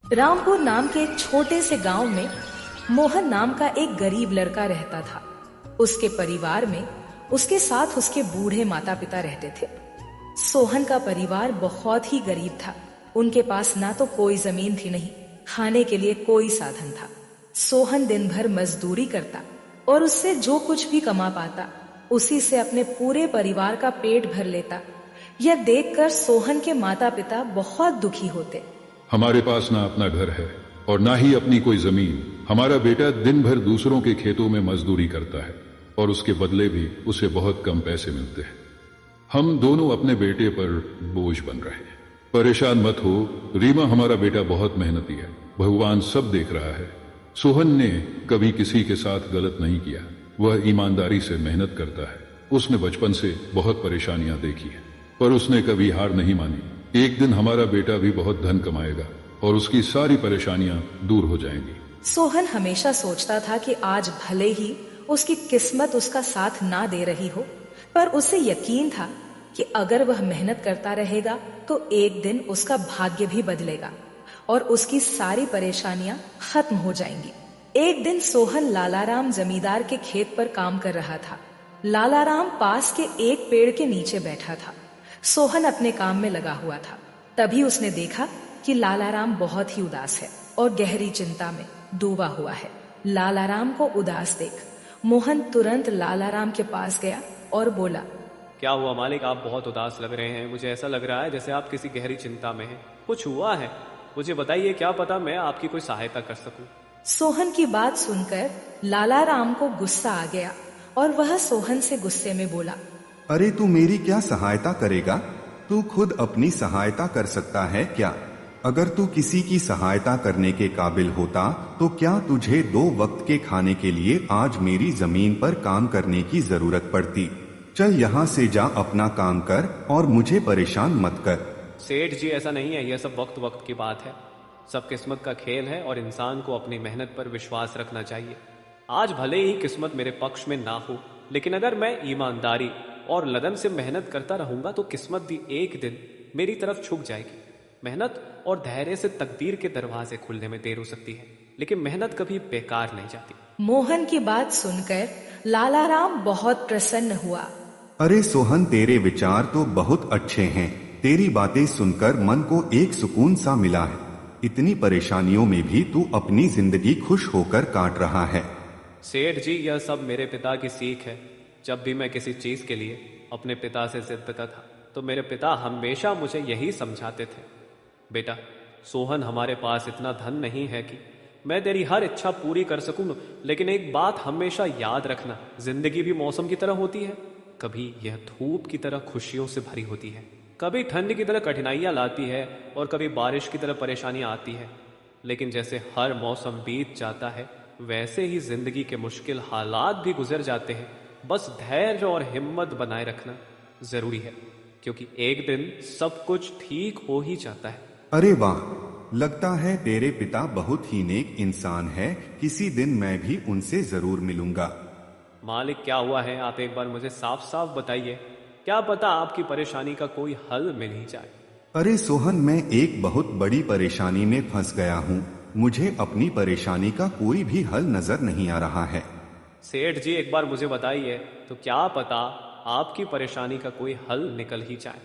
रामपुर नाम के एक छोटे से गांव में मोहन नाम का एक गरीब लड़का रहता था। उसके परिवार में उसके साथ उसके बूढ़े माता पिता रहते थे। सोहन का परिवार बहुत ही गरीब था। उनके पास ना तो कोई जमीन थी, नहीं खाने के लिए कोई साधन था। सोहन दिन भर मजदूरी करता और उससे जो कुछ भी कमा पाता उसी से अपने पूरे परिवार का पेट भर लेता। यह देखकर सोहन के माता पिता बहुत दुखी होते। हमारे पास ना अपना घर है और ना ही अपनी कोई जमीन। हमारा बेटा दिन भर दूसरों के खेतों में मजदूरी करता है और उसके बदले भी उसे बहुत कम पैसे मिलते हैं। हम दोनों अपने बेटे पर बोझ बन रहे हैं। परेशान मत हो रीमा, हमारा बेटा बहुत मेहनती है। भगवान सब देख रहा है। सोहन ने कभी किसी के साथ गलत नहीं किया। वह ईमानदारी से मेहनत करता है। उसने बचपन से बहुत परेशानियां देखी है पर उसने कभी हार नहीं मानी। एक दिन हमारा बेटा भी बहुत धन कमाएगा और उसकी सारी परेशानियां दूर हो जाएंगी। सोहन हमेशा सोचता था कि आज भले ही उसकी किस्मत उसका साथ ना दे रही हो, पर उसे यकीन था कि अगर वह मेहनत करता रहेगा तो एक दिन उसका भाग्य भी बदलेगा और उसकी सारी परेशानियां खत्म हो जाएंगी। एक दिन सोहन लालाराम जमींदार के खेत पर काम कर रहा था। लालाराम पास के एक पेड़ के नीचे बैठा था। सोहन अपने काम में लगा हुआ था। तभी उसने देखा कि लालाराम बहुत ही उदास है और गहरी चिंता में डूबा हुआ है। लालाराम को उदास देख मोहन तुरंत लालाराम के पास गया और बोला, क्या हुआ मालिक, आप बहुत उदास लग रहे हैं। मुझे ऐसा लग रहा है जैसे आप किसी गहरी चिंता में हैं। कुछ हुआ है? मुझे बताइए, क्या पता मैं आपकी कोई सहायता कर सकूं। सोहन की बात सुनकर लालाराम को गुस्सा आ गया और वह सोहन से गुस्से में बोला, अरे तू मेरी क्या सहायता करेगा? तू खुद अपनी सहायता कर सकता है क्या? अगर तू किसी की सहायता करने के काबिल होता तो क्या तुझे 2 वक्त के खाने के लिए आज मेरी जमीन पर काम करने की जरूरत पड़ती? चल यहाँ से जा, अपना काम कर और मुझे परेशान मत कर। सेठ जी, ऐसा नहीं है। यह सब वक्त वक्त की बात है। सब किस्मत का खेल है और इंसान को अपनी मेहनत पर विश्वास रखना चाहिए। आज भले ही किस्मत मेरे पक्ष में ना हो, लेकिन अगर मैं ईमानदारी और लगन से मेहनत करता रहूंगा तो किस्मत भी एक दिन मेरी तरफ झुक जाएगी। मेहनत और धैर्य से तकदीर के दरवाजे खुलने में देर हो सकती है, लेकिन मेहनत कभी बेकार नहीं जाती। मोहन की बात सुनकर लालाराम बहुत प्रसन्न हुआ। अरे सोहन, तेरे विचार तो बहुत अच्छे हैं। तेरी बातें सुनकर मन को एक सुकून सा मिला है। इतनी परेशानियों में भी तू अपनी जिंदगी खुश होकर काट रहा है। सेठ जी, यह सब मेरे पिता की सीख है। जब भी मैं किसी चीज के लिए अपने पिता से जिद करता था तो मेरे पिता हमेशा मुझे यही समझाते थे, बेटा सोहन, हमारे पास इतना धन नहीं है कि मैं तेरी हर इच्छा पूरी कर सकूं, लेकिन एक बात हमेशा याद रखना, जिंदगी भी मौसम की तरह होती है। कभी यह धूप की तरह खुशियों से भरी होती है, कभी ठंड की तरह कठिनाइयां लाती है और कभी बारिश की तरह परेशानियां आती है। लेकिन जैसे हर मौसम बीत जाता है वैसे ही जिंदगी के मुश्किल हालात भी गुजर जाते हैं। बस धैर्य और हिम्मत बनाए रखना जरूरी है, क्योंकि एक दिन सब कुछ ठीक हो ही जाता है। अरे वाह, लगता है तेरे पिता बहुत ही नेक इंसान है। किसी दिन मैं भी उनसे जरूर मिलूंगा। मालिक, क्या हुआ है? आप एक बार मुझे साफ साफ बताइए। क्या पता आपकी परेशानी का कोई हल मिल ही जाए। अरे सोहन, मैं एक बहुत बड़ी परेशानी में फंस गया हूँ। मुझे अपनी परेशानी का कोई भी हल नजर नहीं आ रहा है। सेठ जी, एक बार मुझे बताइए तो क्या पता आपकी परेशानी का कोई हल निकल ही जाए।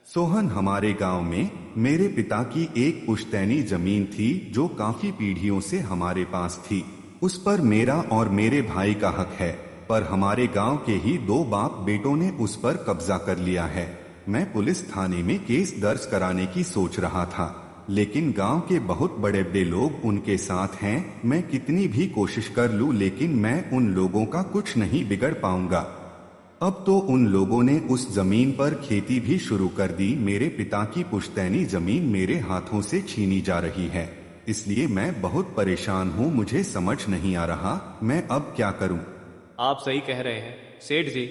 सोहन, हमारे गांव में मेरे पिता की एक पुश्तैनी जमीन थी जो काफी पीढ़ियों से हमारे पास थी। उस पर मेरा और मेरे भाई का हक है, पर हमारे गांव के ही 2 बाप बेटों ने उस पर कब्जा कर लिया है। मैं पुलिस थाने में केस दर्ज कराने की सोच रहा था, लेकिन गांव के बहुत बड़े बड़े लोग उनके साथ हैं। मैं कितनी भी कोशिश कर लूं, लेकिन मैं उन लोगों का कुछ नहीं बिगड़ पाऊंगा। अब तो उन लोगों ने उस जमीन पर खेती भी शुरू कर दी। मेरे पिता की पुश्तैनी जमीन मेरे हाथों से छीनी जा रही है, इसलिए मैं बहुत परेशान हूँ। मुझे समझ नहीं आ रहा मैं अब क्या करूँ। आप सही कह रहे हैं सेठ जी।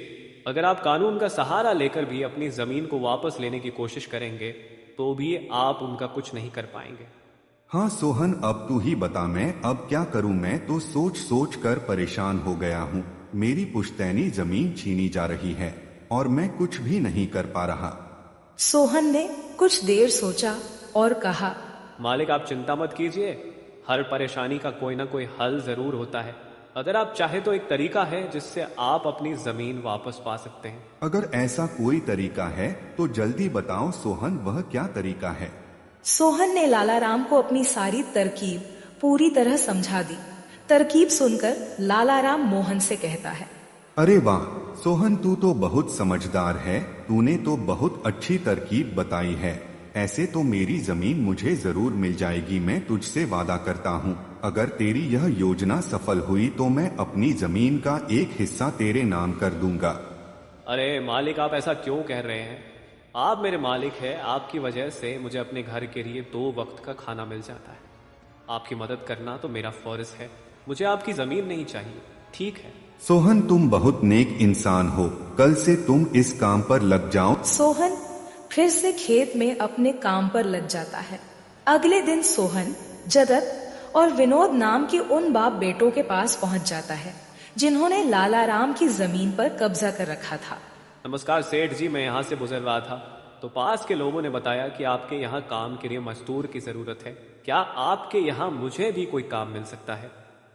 अगर आप कानून का सहारा लेकर भी अपनी जमीन को वापस लेने की कोशिश करेंगे तो भी आप उनका कुछ नहीं कर पाएंगे। हाँ सोहन, अब तू ही बता मैं अब क्या करूं। मैं तो सोच सोच कर परेशान हो गया हूँ। मेरी पुश्तैनी जमीन छीनी जा रही है और मैं कुछ भी नहीं कर पा रहा। सोहन ने कुछ देर सोचा और कहा, मालिक आप चिंता मत कीजिए, हर परेशानी का कोई ना कोई हल जरूर होता है। अगर आप चाहे तो एक तरीका है जिससे आप अपनी जमीन वापस पा सकते हैं। अगर ऐसा कोई तरीका है तो जल्दी बताओ सोहन, वह क्या तरीका है? सोहन ने लाला राम को अपनी सारी तरकीब पूरी तरह समझा दी। तरकीब सुनकर लाला राम मोहन से कहता है, अरे वाह सोहन, तू तो बहुत समझदार है, तूने तो बहुत अच्छी तरकीब बताई है। ऐसे तो मेरी जमीन मुझे जरूर मिल जाएगी, मैं तुझसे वादा करता हूँ। अगर तेरी यह योजना सफल हुई तो मैं अपनी जमीन का एक हिस्सा तेरे नाम कर दूंगा। अरे मालिक आप ऐसा क्यों कह रहे हैं? आप मेरे मालिक हैं, आपकी वजह से मुझे अपने घर के लिए 2 वक्त का खाना मिल जाता है। आपकी मदद करना तो मेरा फर्ज है, मुझे आपकी जमीन नहीं चाहिए, ठीक है? सोहन तुम बहुत नेक इंसान हो, कल से तुम इस काम पर लग जाओ। सोहन फिर से खेत में अपने काम पर लग जाता है। अगले दिन सोहन जगत और विनोद नाम के उन बाप बेटों के पास पहुंच जाता है जिन्होंने लाला राम की जमीन पर कब्जा कर रखा था। नमस्कार सेठ जी, मैं यहाँ से गुजर रहा था तो पास के लोगों ने बताया कि आपके यहाँ काम के लिए मजदूर की जरूरत है। क्या आपके यहाँ मुझे भी कोई काम मिल सकता है?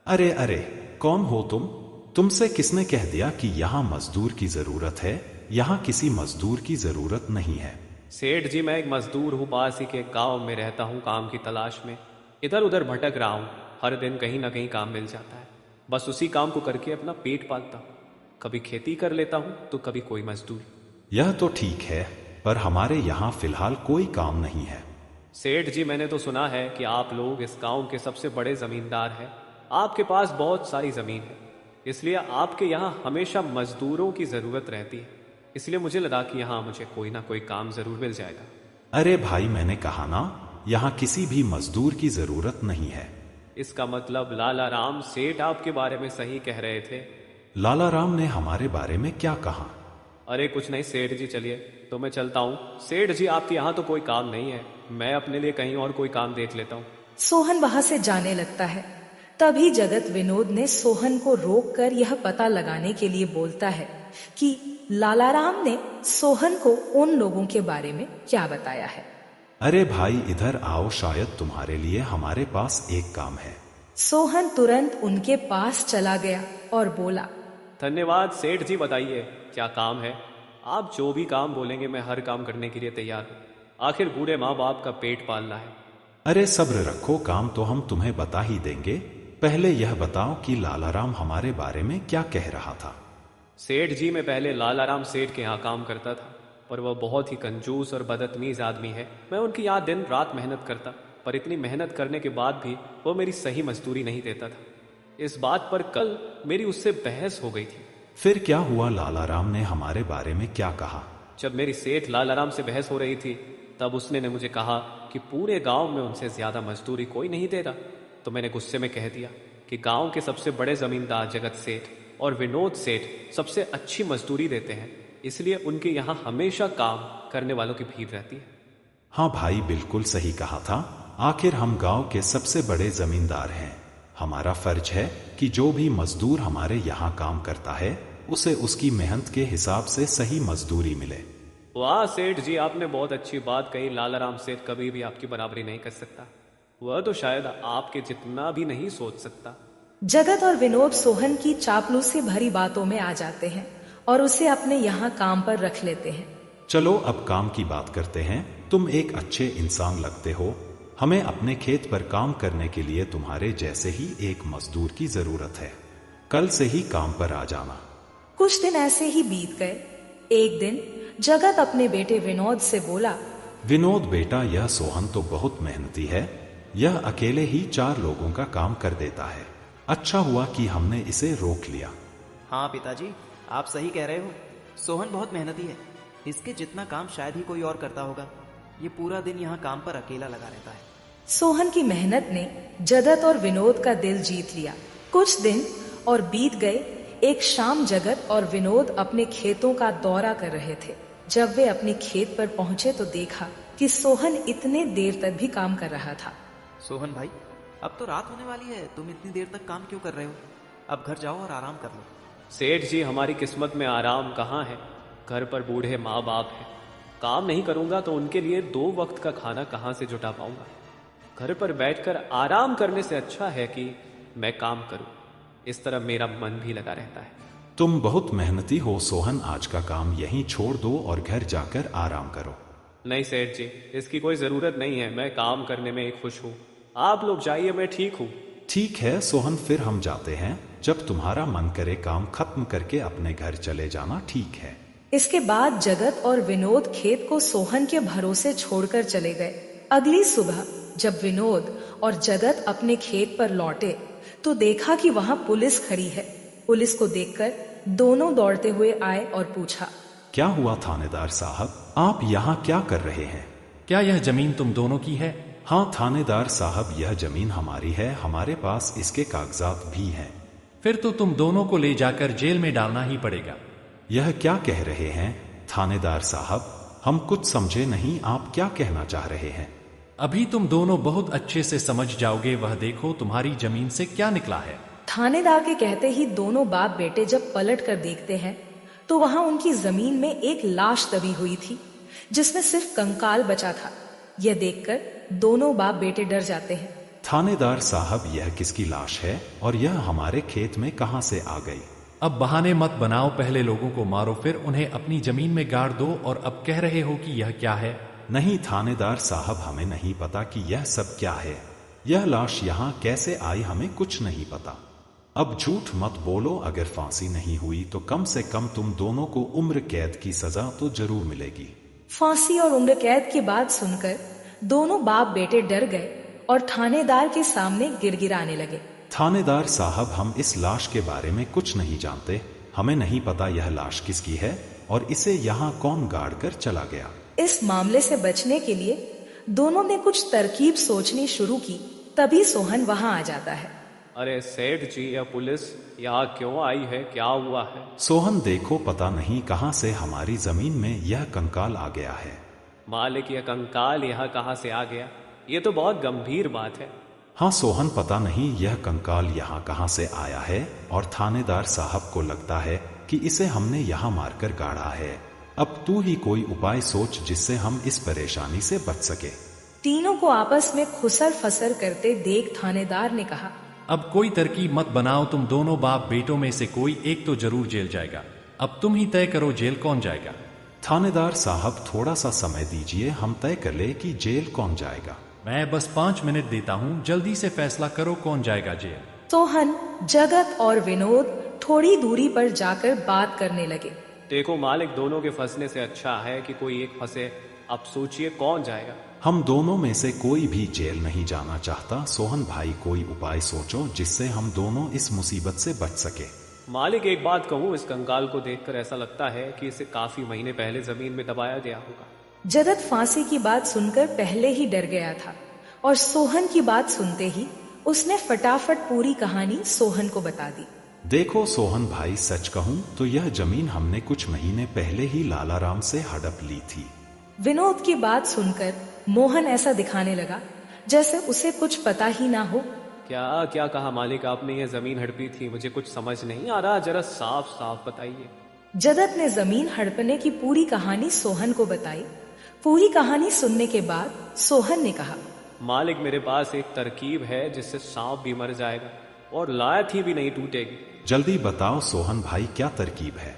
अरे अरे, कौन हो तुम? तुमसे किसने कह दिया कि यहाँ मजदूर की जरूरत है? यहाँ किसी मजदूर की जरूरत नहीं है। सेठ जी मैं एक मजदूर हूँ, पास ही के गांव में रहता हूँ काम की तलाश में। इधर उधर भटक रहा हूँ, हर दिन कहीं ना कहीं काम मिल जाता है, बस उसी काम को करके अपना पेट पालता हूँ। कभी खेती कर लेता हूँ तो कभी कोई मजदूर। यह तो ठीक है, पर हमारे यहाँ फिलहाल कोई काम नहीं है। सेठ जी मैंने तो सुना है कि आप लोग इस गांव के सबसे बड़े जमींदार हैं, आपके पास बहुत सारी जमीन है, इसलिए आपके यहाँ हमेशा मजदूरों की जरूरत रहती है। इसलिए मुझे लगा कि यहाँ मुझे कोई ना कोई काम जरूर मिल जाएगा। अरे भाई, मैंने कहा ना, यहाँ किसी भी मजदूर की जरूरत नहीं है। इसका मतलब लाला राम सेठ आपके बारे में सही कह रहे थे? लाला राम ने हमारे बारे में क्या कहा? अरे कुछ नहीं सेठ जी, चलिए तो मैं चलता हूँ। सेठ जी आपके यहाँ तो कोई काम नहीं है, मैं अपने लिए कहीं और कोई काम देख लेता हूँ। सोहन वहां से जाने लगता है। तभी जगत विनोद ने सोहन को रोककर यह पता लगाने के लिए बोलता है कि लाला राम ने सोहन को उन लोगों के बारे में क्या बताया है। अरे भाई इधर आओ, शायद तुम्हारे लिए हमारे पास एक काम है। सोहन तुरंत उनके पास चला गया और बोला, धन्यवाद सेठ जी, बताइए क्या काम है? आप जो भी काम बोलेंगे मैं हर काम करने के लिए तैयार हूँ, आखिर बूढ़े माँ बाप का पेट पालना है। अरे सब्र रखो, काम तो हम तुम्हें बता ही देंगे। पहले यह बताओ कि लाला राम हमारे बारे में क्या कह रहा था। सेठ जी मैं पहले लाला राम सेठ के यहाँ काम करता था, पर वह बहुत ही कंजूस और बदतमीज आदमी है। मैं उनकी यहाँ दिन रात मेहनत करता, पर इतनी मेहनत करने के बाद भी वो मेरी सही मजदूरी नहीं देता था। इस बात पर कल मेरी उससे बहस हो गई थी। फिर क्या हुआ? लाला राम ने हमारे बारे में क्या कहा? जब मेरी सेठ लाला राम से बहस हो रही थी तब उसने ने मुझे कहा कि पूरे गांव में उनसे ज्यादा मजदूरी कोई नहीं दे रहा। तो मैंने गुस्से में कह दिया कि गांव के सबसे बड़े जमींदार जगत सेठ और विनोद सेठ सबसे अच्छी मजदूरी देते हैं, इसलिए उनके यहाँ हमेशा काम करने वालों की भीड़ रहती है। हाँ भाई, बिल्कुल सही कहा था। आखिर हम गांव के सबसे बड़े जमींदार हैं। हमारा फर्ज है कि जो भी मजदूर हमारे यहाँ काम करता है उसे उसकी मेहनत के हिसाब से सही मजदूरी मिले। वाह सेठ जी, आपने बहुत अच्छी बात कही। लाला राम सेठ कभी भी आपकी बराबरी नहीं कर सकता, वह तो शायद आपके जितना भी नहीं सोच सकता। जगत और विनोद सोहन की चापलूसी भरी बातों में आ जाते हैं और उसे अपने यहाँ काम पर रख लेते हैं। चलो अब काम की बात करते हैं। तुम एक अच्छे इंसान लगते हो, हमें अपने खेत पर काम करने के लिए तुम्हारे जैसे ही एक मजदूर की जरूरत है। कल से ही काम पर आ जाना। कुछ दिन ऐसे ही बीत गए। एक दिन जगत अपने बेटे विनोद से बोला, विनोद बेटा, यह सोहन तो बहुत मेहनती है, यह अकेले ही 4 लोगों का काम कर देता है। अच्छा हुआ कि हमने इसे रोक लिया। हाँ पिताजी, आप सही कह रहे हो। सोहन बहुत मेहनती है, इसके जितना काम शायद ही कोई और करता होगा। ये पूरा दिन यहाँ काम पर अकेला लगा रहता है। सोहन की मेहनत ने जगत और विनोद का दिल जीत लिया। कुछ दिन और बीत गए। एक शाम जगत और विनोद अपने खेतों का दौरा कर रहे थे। जब वे अपने खेत पर पहुंचे तो देखा कि सोहन इतने देर तक भी काम कर रहा था। सोहन भाई, अब तो रात होने वाली है, तुम इतनी देर तक काम क्यों कर रहे हो? अब घर जाओ और आराम कर लो। सेठ जी, हमारी किस्मत में आराम कहाँ है? घर पर बूढ़े माँ बाप हैं, काम नहीं करूंगा तो उनके लिए 2 वक्त का खाना कहाँ से जुटा पाऊंगा? घर पर बैठकर आराम करने से अच्छा है कि मैं काम करूं। इस तरह मेरा मन भी लगा रहता है। तुम बहुत मेहनती हो सोहन, आज का काम यहीं छोड़ दो और घर जाकर आराम करो। नहीं सेठ जी, इसकी कोई जरूरत नहीं है। मैं काम करने में ही खुश हूँ। आप लोग जाइए, मैं ठीक हूँ। ठीक है सोहन, फिर हम जाते हैं। जब तुम्हारा मन करे काम खत्म करके अपने घर चले जाना, ठीक है। इसके बाद जगत और विनोद खेत को सोहन के भरोसे छोड़कर चले गए। अगली सुबह जब विनोद और जगत अपने खेत पर लौटे तो देखा कि वहाँ पुलिस खड़ी है। पुलिस को देखकर दोनों दौड़ते हुए आए और पूछा, क्या हुआ थानेदार साहब, आप यहाँ क्या कर रहे हैं? क्या यह जमीन तुम दोनों की है? हाँ थानेदार साहब, यह जमीन हमारी है, हमारे पास इसके कागजात भी हैं। फिर तो तुम दोनों को ले जाकर जेल में डालना ही पड़ेगा। यह क्या कह रहे हैं थानेदार साहब, हम कुछ समझे नहीं, आप क्या कहना चाह रहे हैं? अभी तुम दोनों बहुत अच्छे से समझ जाओगे। वह देखो तुम्हारी जमीन से क्या निकला है। थानेदार के कहते ही दोनों बाप बेटे जब पलट कर देखते हैं तो वहां उनकी जमीन में एक लाश दबी हुई थी जिसमें सिर्फ कंकाल बचा था। यह देखकर दोनों बाप बेटे डर जाते हैं। थानेदार साहब, यह किसकी लाश है और यह हमारे खेत में कहां से आ गई? अब बहाने मत बनाओ, पहले लोगों को मारो फिर उन्हें अपनी जमीन में गाड़ दो, और अब कह रहे हो कि यह क्या है? नहीं थानेदार साहब, हमें नहीं पता कि यह सब क्या है। यह लाश यहाँ कैसे आई, हमें कुछ नहीं पता। अब झूठ मत बोलो, अगर फांसी नहीं हुई तो कम से कम तुम दोनों को उम्र कैद की सजा तो जरूर मिलेगी। फांसी और उम्र कैद की बात सुनकर दोनों बाप बेटे डर गए और थानेदार के सामने गिड़गिड़ाने लगे। थानेदार साहब, हम इस लाश के बारे में कुछ नहीं जानते। हमें नहीं पता यह लाश किसकी है और इसे यहाँ कौन गाड़ कर चला गया। इस मामले से बचने के लिए दोनों ने कुछ तरकीब सोचनी शुरू की। तभी सोहन वहाँ आ जाता है। अरे सेठ जी, यह पुलिस यहाँ क्यों आई है? क्या हुआ है? सोहन देखो, पता नहीं कहां से हमारी जमीन में यह कंकाल आ गया है। मालिक, यह कंकाल यहाँ कहाँ से आ गया? ये तो बहुत गंभीर बात है। हाँ सोहन, पता नहीं यह कंकाल यहाँ कहां से आया है और थानेदार साहब को लगता है कि इसे हमने यहाँ मारकर गाड़ा है। अब तू ही कोई उपाय सोच जिससे हम इस परेशानी से बच सके। तीनों को आपस में खुसर फसर करते देख थानेदार ने कहा, अब कोई तरकीब मत बनाओ, तुम दोनों बाप बेटों में से कोई एक तो जरूर जेल जाएगा। अब तुम ही तय करो जेल कौन जाएगा। थानेदार साहब, थोड़ा सा समय दीजिए, हम तय कर ले कि जेल कौन जाएगा। मैं बस 5 मिनट देता हूँ, जल्दी से फैसला करो कौन जाएगा जेल। सोहन, जगत और विनोद थोड़ी दूरी पर जाकर बात करने लगे। देखो मालिक, दोनों के फंसने से अच्छा है कि कोई एक फंसे। अब सोचिए कौन जाएगा। हम दोनों में से कोई भी जेल नहीं जाना चाहता। सोहन भाई, कोई उपाय सोचो जिससे हम दोनों इस मुसीबत से बच सके। मालिक, एक बात कहूँ, इस कंकाल को देखकर ऐसा लगता है कि इसे काफी महीने पहले जमीन में दबाया गया होगा। जगत फांसी की बात सुनकर पहले ही डर गया था और सोहन की बात सुनते ही उसने फटाफट पूरी कहानी सोहन को बता दी। देखो सोहन भाई, सच कहूँ तो यह जमीन हमने कुछ महीने पहले ही लालाराम से हड़प ली थी। विनोद की बात सुनकर मोहन ऐसा दिखाने लगा जैसे उसे कुछ पता ही ना हो। क्या क्या कहा मालिक आपने? ये जमीन हड़पी थी, मुझे कुछ समझ नहीं आ रहा, जरा साफ साफ बताइए। जगत ने जमीन हड़पने की पूरी कहानी सोहन को बताई। पूरी कहानी सुनने के बाद सोहन ने कहा, मालिक, मेरे पास एक तरकीब है जिससे सांप भी मर जाएगा और लाठी भी नहीं टूटेगी। जल्दी बताओ सोहन भाई, क्या तरकीब है?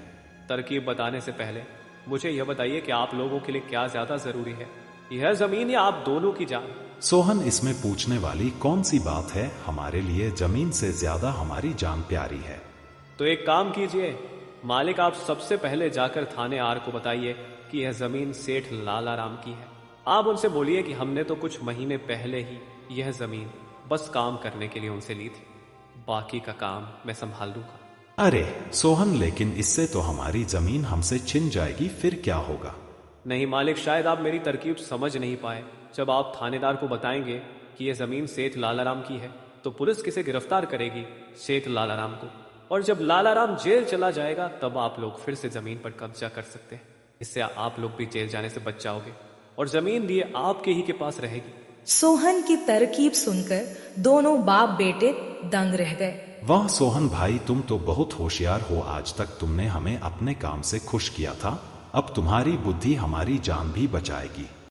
तरकीब बताने से पहले मुझे यह बताइए कि आप लोगों के लिए क्या ज्यादा जरूरी है, यह जमीन या आप दोनों की जान? सोहन, इसमें पूछने वाली कौन सी बात है? हमारे लिए जमीन से ज्यादा हमारी जान प्यारी है। तो एक काम कीजिए मालिक, आप सबसे पहले जाकर थाने आर को बताइए कि यह जमीन सेठ लालाराम की है। आप उनसे बोलिए कि हमने तो कुछ महीने पहले ही यह जमीन बस काम करने के लिए उनसे ली थी, बाकी का काम मैं संभाल लूंगा। अरे सोहन, लेकिन इससे तो हमारी जमीन हमसे छिन जाएगी, फिर क्या होगा? नहीं मालिक, शायद आप मेरी तरकीब समझ नहीं पाए। जब आप थानेदार को बताएंगे कि यह जमीन सेठ लालाराम की है तो पुलिस किसे गिरफ्तार करेगी? सेठ लालाराम को। और जब लालाराम जेल चला जाएगा तब आप लोग फिर से जमीन पर कब्जा कर सकते हैं। इससे आप लोग भी जेल जाने से बच जाओगे और जमीन भी आपके ही के पास रहेगी। सोहन की तरकीब सुनकर दोनों बाप बेटे दंग रह गए। वाह सोहन भाई, तुम तो बहुत होशियार हो। आज तक तुमने हमें अपने काम से खुश किया था, अब तुम्हारी बुद्धि हमारी जान भी बचाएगी।